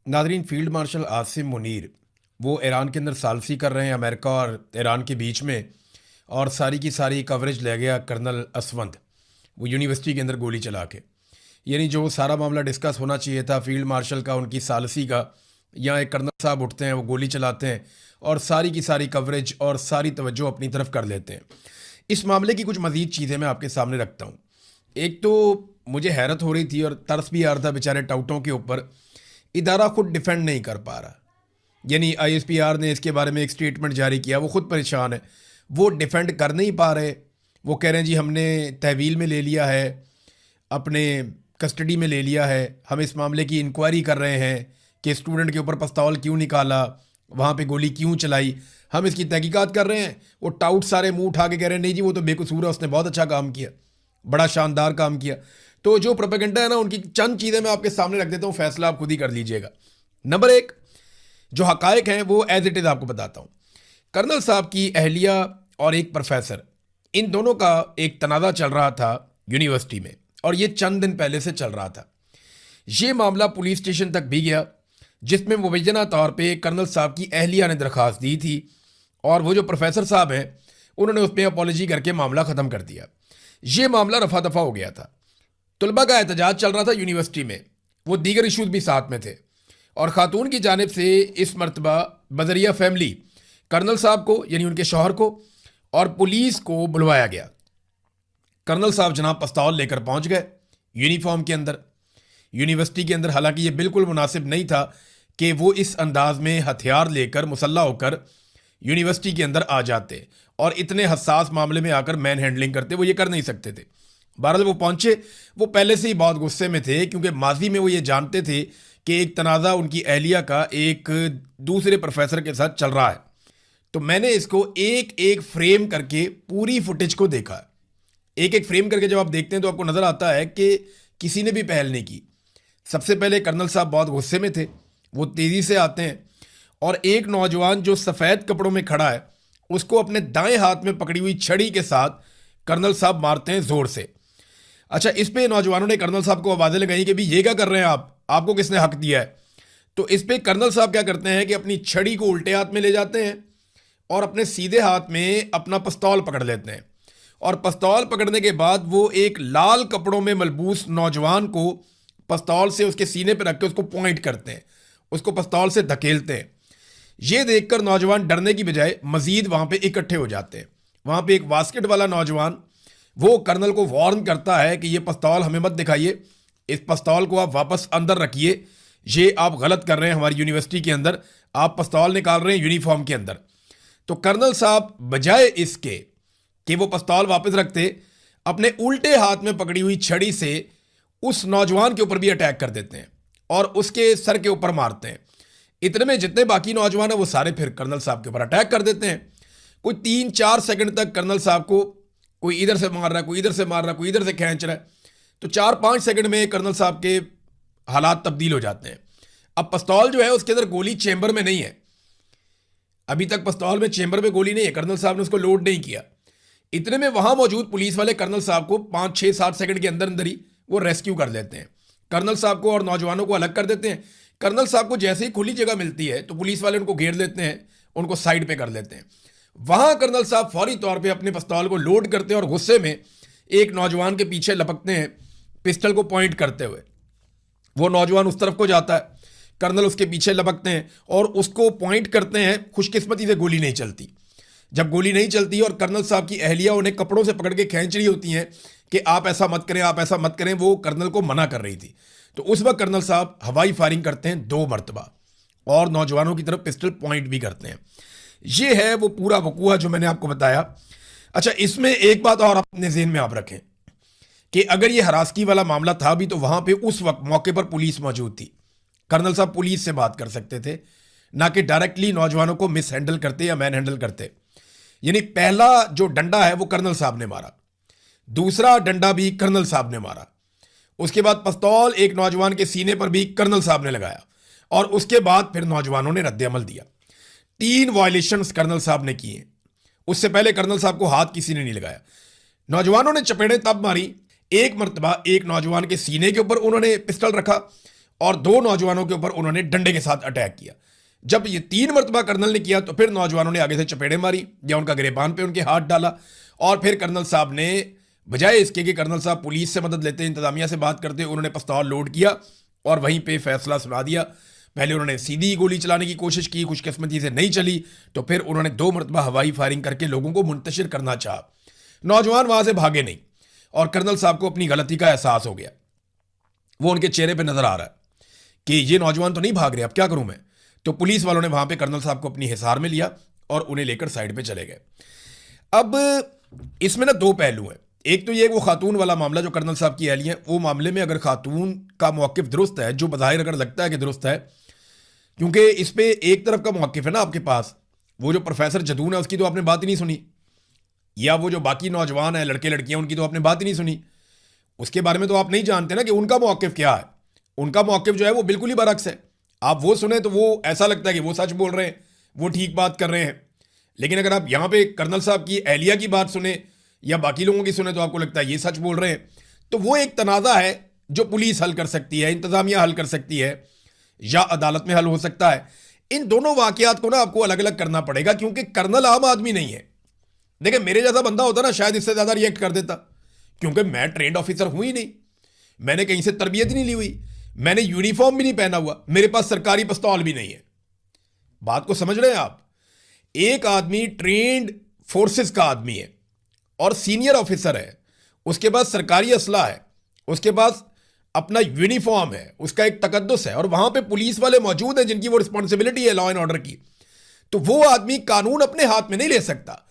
Nadreen, field marshal Asim Munir वो Iran के अंदर सालसी कर रहे हैं, अमेरिका और ईरान के बीच में। और सारी की सारी कवरेज ले गया कर्नल असवंद, वो यूनिवर्सिटी के अंदर गोली चला के। यानी जो सारा मामला डिस्कस होना चाहिए था फील्ड मार्शल का, उनकी सालसी का, यहाँ एक कर्नल साहब उठते हैं, वो गोली चलाते हैं और सारी की सारी कवरेज और सारी तवज्जो अपनी तरफ कर लेते हैं। इस मामले की कुछ मज़ीद चीज़ें मैं आपके सामने रखता हूँ। एक तो मुझे हैरत हो रही थी और तरस भी आ रहा था बेचारे टाउटों के ऊपर, इदारा खुद डिफेंड नहीं कर पा रहा। यानी आईएसपीआर ने इसके बारे में एक स्टेटमेंट जारी किया, वो खुद परेशान है, वो डिफेंड कर नहीं पा रहे। वो कह रहे हैं जी हमने तहवील में ले लिया है, अपने कस्टडी में ले लिया है, हम इस मामले की इंक्वायरी कर रहे हैं कि स्टूडेंट के ऊपर पिस्तौल क्यों निकाला, वहाँ पे गोली क्यों चलाई, हम इसकी तहकीकात कर रहे हैं। वो टाउट सारे मुंह उठा के कह रहे हैं नहीं जी वो तो बेकसूर है, उसने बहुत अच्छा काम किया, बड़ा शानदार काम किया। तो जो प्रोपेगेंडा है ना, उनकी चंद चीज़ें मैं आपके सामने रख देता हूँ, फैसला आप खुद ही कर लीजिएगा। नंबर एक, जो हकायक हैं वो एज इट इज़ आपको बताता हूँ। कर्नल साहब की अहलिया और एक प्रोफेसर, इन दोनों का एक तनाज़ा चल रहा था यूनिवर्सिटी में, और ये चंद दिन पहले से चल रहा था। ये मामला पुलिस स्टेशन तक भी गया, जिसमें मुबैना तौर पे कर्नल साहब की अहलिया ने दरख्वास्त दी थी, और वो जो प्रोफेसर साहब हैं उन्होंने उस पर अपॉलोजी करके मामला ख़त्म कर दिया। ये मामला रफा दफा हो गया था। तलबा का एहतजाज चल रहा था यूनिवर्सिटी में, वो दीगर इशूज़ भी साथ में थे, और ख़ातून की जानिब से इस मरतबा बजरिया फैमिली कर्नल साहब को, यानी उनके शौहर को और पुलिस को बुलवाया गया। कर्नल साहब जनाब पिस्तौल लेकर पहुंच गए यूनिफॉर्म के अंदर, यूनिवर्सिटी के अंदर। हालांकि ये बिल्कुल मुनासिब नहीं था कि वो इस अंदाज में हथियार लेकर मुसल्ला होकर यूनिवर्सिटी के अंदर आ जाते और इतने हसास मामले में आकर मैन हैंडलिंग करते, वो ये कर नहीं सकते थे। बहरहाल वो पहुंचे, वो पहले से ही बहुत गुस्से में थे, क्योंकि माजी में वो ये जानते थे कि एक तनाज़ा उनकी अहलिया का एक दूसरे प्रोफेसर के साथ चल रहा है। तो मैंने इसको एक एक फ्रेम करके पूरी फुटेज को देखा। एक एक फ्रेम करके जब आप देखते हैं तो आपको नज़र आता है कि किसी ने भी पहल नहीं की। सबसे पहले कर्नल साहब बहुत गुस्से में थे, वो तेज़ी से आते हैं और एक नौजवान जो सफ़ेद कपड़ों में खड़ा है उसको अपने दाएं हाथ में पकड़ी हुई छड़ी के साथ कर्नल साहब मारते हैं ज़ोर से। अच्छा, इस पे नौजवानों ने कर्नल साहब को आवाज़ें लगाई कि भी ये क्या कर रहे हैं आप, आपको किसने हक दिया है। तो इस पे कर्नल साहब क्या करते हैं कि अपनी छड़ी को उल्टे हाथ में ले जाते हैं और अपने सीधे हाथ में अपना पिस्तौल पकड़ लेते हैं, और पिस्तौल पकड़ने के बाद वो एक लाल कपड़ों में मलबूस नौजवान को पिस्तौल से उसके सीने पर रख के उसको पॉइंट करते हैं, उसको पिस्तौल से धकेलते हैं। ये देखकर नौजवान डरने की बजाय मजीद वहाँ पे इकट्ठे हो जाते हैं। वहाँ पे एक वास्केट वाला नौजवान वो कर्नल को वार्न करता है कि ये पिस्तौल हमें मत दिखाइए, इस पिस्तौल को आप वापस अंदर रखिए, ये आप गलत कर रहे हैं, हमारी यूनिवर्सिटी के अंदर आप पिस्तौल निकाल रहे हैं यूनिफॉर्म के अंदर। तो कर्नल साहब बजाय इसके कि वो पिस्तौल वापस रखते, अपने उल्टे हाथ में पकड़ी हुई छड़ी से उस नौजवान के ऊपर भी अटैक कर देते हैं और उसके सर के ऊपर मारते हैं। इतने में जितने बाकी नौजवान हैं वो सारे फिर कर्नल साहब के ऊपर अटैक कर देते हैं। कोई 3-4 सेकंड तक कर्नल साहब को कोई इधर से मार रहा है, कोई इधर से मार रहा है, कोई इधर से खींच रहा है। तो 4-5 सेकंड में कर्नल साहब के हालात तब्दील हो जाते हैं। अब पिस्तौल जो है उसके अंदर गोली चेंबर में नहीं है, अभी तक पिस्तौल में चेंबर में गोली नहीं है, कर्नल साहब ने उसको लोड नहीं किया। इतने में वहां मौजूद पुलिस वाले कर्नल साहब को 5-6-7 सेकंड के अंदर अंदर ही वो रेस्क्यू कर लेते हैं। कर्नल साहब को और नौजवानों को अलग कर देते हैं। कर्नल साहब को जैसे ही खुली जगह मिलती है तो पुलिस वाले उनको घेर लेते हैं, उनको साइड पे कर लेते हैं। वहां कर्नल साहब फौरी तौर पे अपने पिस्तौल को लोड करते हैं और गुस्से में एक नौजवान के पीछे लपकते हैं पिस्टल को पॉइंट करते हुए। वो नौजवान उस तरफ को जाता है, कर्नल उसके पीछे लपकते हैं और उसको पॉइंट करते हैं। खुशकिस्मती से गोली नहीं चलती। जब गोली नहीं चलती और कर्नल साहब की अहलिया उन्हें कपड़ों से पकड़ के खींच रही होती हैं कि आप ऐसा मत करें, आप ऐसा मत करें, वो कर्नल को मना कर रही थी, तो उस वक्त कर्नल साहब हवाई फायरिंग करते हैं 2 मरतबा और नौजवानों की तरफ पिस्टल पॉइंट भी करते हैं। ये है वो पूरा वकूआ जो मैंने आपको बताया। अच्छा, इसमें एक बात और अपने ज़हन में आप रखें कि अगर ये हरासगी वाला मामला था भी तो वहां पे उस वक्त मौके पर पुलिस मौजूद थी। कर्नल साहब पुलिस से बात कर सकते थे, ना कि डायरेक्टली नौजवानों को मिस हैंडल करते या मैन हैंडल करते। यानी पहला जो डंडा है वो कर्नल साहब ने मारा, दूसरा डंडा भी कर्नल साहब ने मारा, उसके बाद पिस्तौल एक नौजवान के सीने पर भी कर्नल साहब ने लगाया, और उसके बाद फिर नौजवानों ने रद्द-ए-अमल दिया। 3 वायलेशंस कर्नल साहब ने किए। उससे पहले कर्नल साहब को हाथ किसी ने नहीं लगाया। नौजवानों ने चपेड़े तब मारी, एक मरतबा एक नौजवान के सीने के ऊपर उन्होंने पिस्टल रखा और 2 नौजवानों के ऊपर उन्होंने डंडे के साथ अटैक किया। जब ये 3 मरतबा कर्नल ने किया तो फिर नौजवानों ने आगे से चपेड़े मारी या उनका गिरेबान पे उनके हाथ डाला, और फिर कर्नल साहब ने बजाय इसके कि कर्नल साहब पुलिस से मदद लेते, इंतजामिया से बात करते, उन्होंने पिस्तौल लोड किया और वहीं पे फैसला सुना दिया। पहले उन्होंने सीधी गोली चलाने की कोशिश की, खुशकिस्मती से नहीं चली, तो फिर उन्होंने 2 मरतबा हवाई फायरिंग करके लोगों को मुंतशिर करना चाहा। नौजवान वहां से भागे नहीं और कर्नल साहब को अपनी गलती का एहसास हो गया। वो उनके चेहरे पे नजर आ रहा है कि ये नौजवान तो नहीं भाग रहे, अब क्या करूं मैं। तो पुलिस वालों ने वहां पे कर्नल साहब को अपनी हिसार में लिया और उन्हें लेकर साइड पे चले गए। अब इसमें ना 2 पहलू हैं। एक तो ये वो खातून वाला मामला जो कर्नल साहब की अहलिया है, वो मामले में अगर खातून का मौक़िफ़ दुरुस्त है, जो बज़ाहिर अगर लगता है कि दुरुस्त है, क्योंकि इस पे एक तरफ का मौक़िफ़ है ना आपके पास, वो जो प्रोफेसर जदून है उसकी तो आपने बात ही नहीं सुनी, या वो जो बाकी नौजवान हैं लड़के लड़कियां उनकी तो आपने बात ही नहीं सुनी। उसके बारे में तो आप नहीं जानते ना कि उनका मौक़िफ़ क्या है। उनका मौक़िफ़ जो है वो बिल्कुल ही बरअक्स है। आप वो सुने तो वो ऐसा लगता है कि वो सच बोल रहे हैं, वो ठीक बात कर रहे हैं। लेकिन अगर आप यहाँ पे कर्नल साहब की अहलिया की बात सुने या बाकी लोगों की सुने तो आपको लगता है ये सच बोल रहे हैं। तो वो एक तनाज़ा है जो पुलिस हल कर सकती है, इंतज़ामिया हल कर सकती है, या अदालत में हल हो सकता है। इन दोनों वाक़यात को ना आपको अलग अलग करना पड़ेगा, क्योंकि कर्नल आम आदमी नहीं है। देखिए, मेरे जैसा बंदा होता ना शायद इससे ज़्यादा रिएक्ट कर देता, क्योंकि मैं ट्रेंड ऑफिसर हूँ ही नहीं, मैंने कहीं से तरबियत ही नहीं ली हुई, मैंने यूनिफॉर्म भी नहीं पहना हुआ, मेरे पास सरकारी पिस्तौल भी नहीं है। बात को समझ रहे हैं आप? एक आदमी ट्रेंड फोर्सेस का आदमी है और सीनियर ऑफिसर है, उसके पास सरकारी असला है, उसके पास अपना यूनिफॉर्म है, उसका एक तकद्दुस है, और वहां पे पुलिस वाले मौजूद हैं जिनकी वो रिस्पॉन्सिबिलिटी है लॉ एंड ऑर्डर की। तो वो आदमी कानून अपने हाथ में नहीं ले सकता।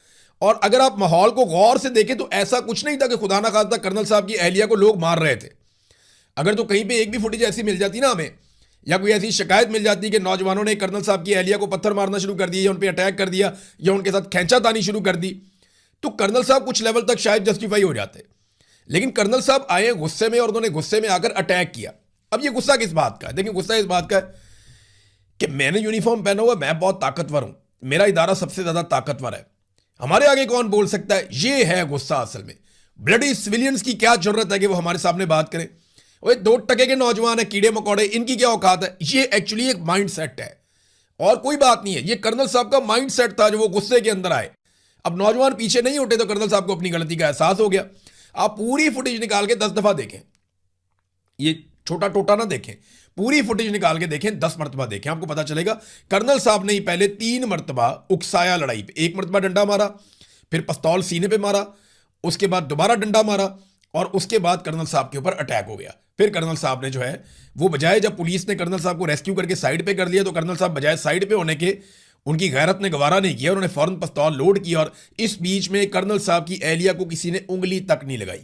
और अगर आप माहौल को गौर से देखें तो ऐसा कुछ नहीं था कि खुदा ना खास्ता कर्नल साहब की अहलिया को लोग मार रहे थे। अगर तो कहीं पे एक भी फुटेज ऐसी मिल जाती ना हमें, या कोई ऐसी शिकायत मिल जाती कि नौजवानों ने कर्नल साहब की अहलिया को पत्थर मारना शुरू कर दिया, या उन पर अटैक कर दिया, या उनके साथ खींचातानी शुरू कर दी, तो कर्नल साहब कुछ लेवल तक शायद जस्टिफाई हो जाते। लेकिन कर्नल साहब आए गुस्से में और उन्होंने गुस्से में आकर अटैक किया। अब ये गुस्सा किस बात का है? देखिए, गुस्सा इस बात का है कि मैंने यूनिफॉर्म पहना हुआ, मैं बहुत ताकतवर हूं, मेरा इदारा सबसे ज्यादा ताकतवर है, हमारे आगे कौन बोल सकता है। ये है गुस्सा असल में। ब्लडी सिविलियंस की क्या जरूरत है कि वो हमारे सामने बात करें? वो 2% के नौजवान है, कीड़े मकोड़े, इनकी क्या औकात है? ये एक्चुअली एक माइंड सेट है और कोई बात नहीं है। ये कर्नल साहब का माइंड सेट था जो वो गुस्से के अंदर आए। अब नौजवान पीछे नहीं उठे तो कर्नल साहब को अपनी गलती का एहसास हो गया। आप पूरी फुटेज निकाल के 10 दफा देखें, ये छोटा टोटा ना देखें, पूरी फुटेज निकाल के देखें, 10 मरतबा देखें, आपको पता चलेगा कर्नल साहब ने ही पहले 3 मरतबा उकसाया लड़ाई पे। 1 मरतबा डंडा मारा, फिर पिस्तौल सीने पे मारा, उसके बाद दोबारा डंडा मारा, और उसके बाद कर्नल साहब के ऊपर अटैक हो गया। फिर कर्नल साहब ने जो है वो बजाय, जब पुलिस ने कर्नल साहब को रेस्क्यू करके साइड पे कर लिया, तो कर्नल साहब बजाय साइड पे होने के, उनकी गैरत ने गवारा नहीं किया, उन्होंने फौरन पिस्तौल लोड किया। और इस बीच में कर्नल साहब की अहलिया को किसी ने उंगली तक नहीं लगाई,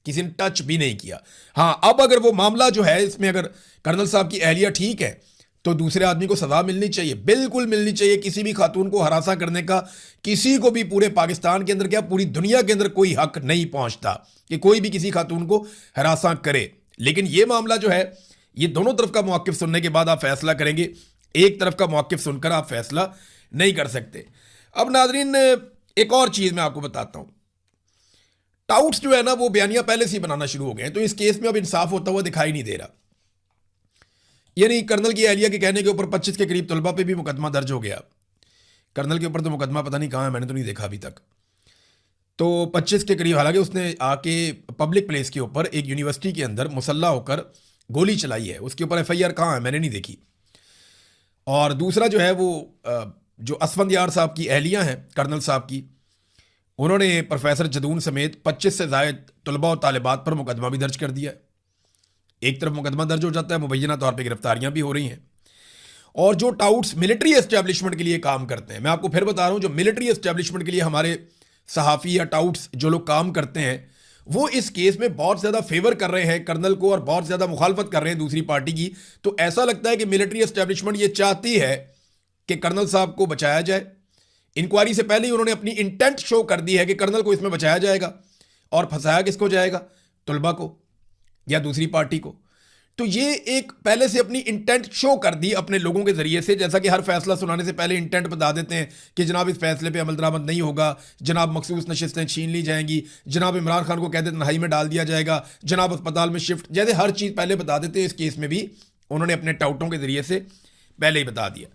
किसी ने टच भी नहीं किया। हाँ, अब अगर वो मामला जो है इसमें अगर कर्नल साहब की अहलिया ठीक है तो दूसरे आदमी को सजा मिलनी चाहिए, बिल्कुल मिलनी चाहिए। किसी भी खातून को हरासा करने का किसी को भी पूरे पाकिस्तान के अंदर, क्या पूरी दुनिया के अंदर, कोई हक नहीं पहुंचता कि कोई भी किसी खातून को हरासा करे। लेकिन ये मामला जो है, ये दोनों तरफ का मौक़िफ़ सुनने के बाद आप फैसला करेंगे, एक तरफ का मौक़िफ़ सुनकर आप फैसला नहीं कर सकते। अब नाजरीन, एक और चीज़ मैं आपको बताता हूँ। टाउट्स जो है ना वो बयानियां पहले से ही बनाना शुरू हो गए हैं, तो इस केस में अब इंसाफ होता हुआ दिखाई नहीं दे रहा। यानी कर्नल की अहलिया के कहने के ऊपर 25 के करीब तलबा पे भी मुकदमा दर्ज हो गया। कर्नल के ऊपर तो मुकदमा पता नहीं कहाँ है, मैंने तो नहीं देखा अभी तक। तो 25 के करीब, हालांकि उसने आके पब्लिक प्लेस के ऊपर एक यूनिवर्सिटी के अंदर मुसल्ला होकर गोली चलाई है, उसके ऊपर FIR कहाँ है मैंने नहीं देखी। और दूसरा जो है वो जो असफंद यार साहब की अहलियाँ हैं कर्नल साहब की, उन्होंने प्रोफेसर जदून समेत 25 से ज़ायद तलबा और तालिबात पर मुकदमा भी दर्ज कर दिया। एक तरफ मुकदमा दर्ज हो जाता है, मुबैना तौर पे गिरफ्तारियां भी हो रही हैं। और जो टाउट्स मिलिट्री एस्टेब्लिशमेंट के लिए काम करते हैं, मैं आपको फिर बता रहा हूं, जो मिलिट्री एस्टेब्लिशमेंट के लिए हमारे सहाफ़ी या टाउट्स जो लोग काम करते हैं, वो इस केस में बहुत ज़्यादा फेवर कर रहे हैं कर्नल को और बहुत ज़्यादा मुखालफत कर रहे हैं दूसरी पार्टी की। तो ऐसा लगता है कि मिलिट्री एस्टेब्लिशमेंट ये चाहती है कि कर्नल साहब को बचाया जाए। इंक्वायरी से पहले ही उन्होंने अपनी इंटेंट शो कर दी है कि कर्नल को इसमें बचाया जाएगा, और फंसाया किसको जाएगा? तलबा को या दूसरी पार्टी को। तो ये एक पहले से अपनी इंटेंट शो कर दी अपने लोगों के जरिए से, जैसा कि हर फैसला सुनाने से पहले इंटेंट बता देते हैं कि जनाब इस फैसले पे अमल दरामद नहीं होगा, जनाब मखसूस नशिस्तें छीन ली जाएंगी, जनाब इमरान खान को कहते तन्हाई में डाल दिया जाएगा, जनाब अस्पताल में शिफ्ट, जैसे हर चीज़ पहले बता देते हैं। इस केस में भी उन्होंने अपने टाउटों के ज़रिए से पहले ही बता दिया।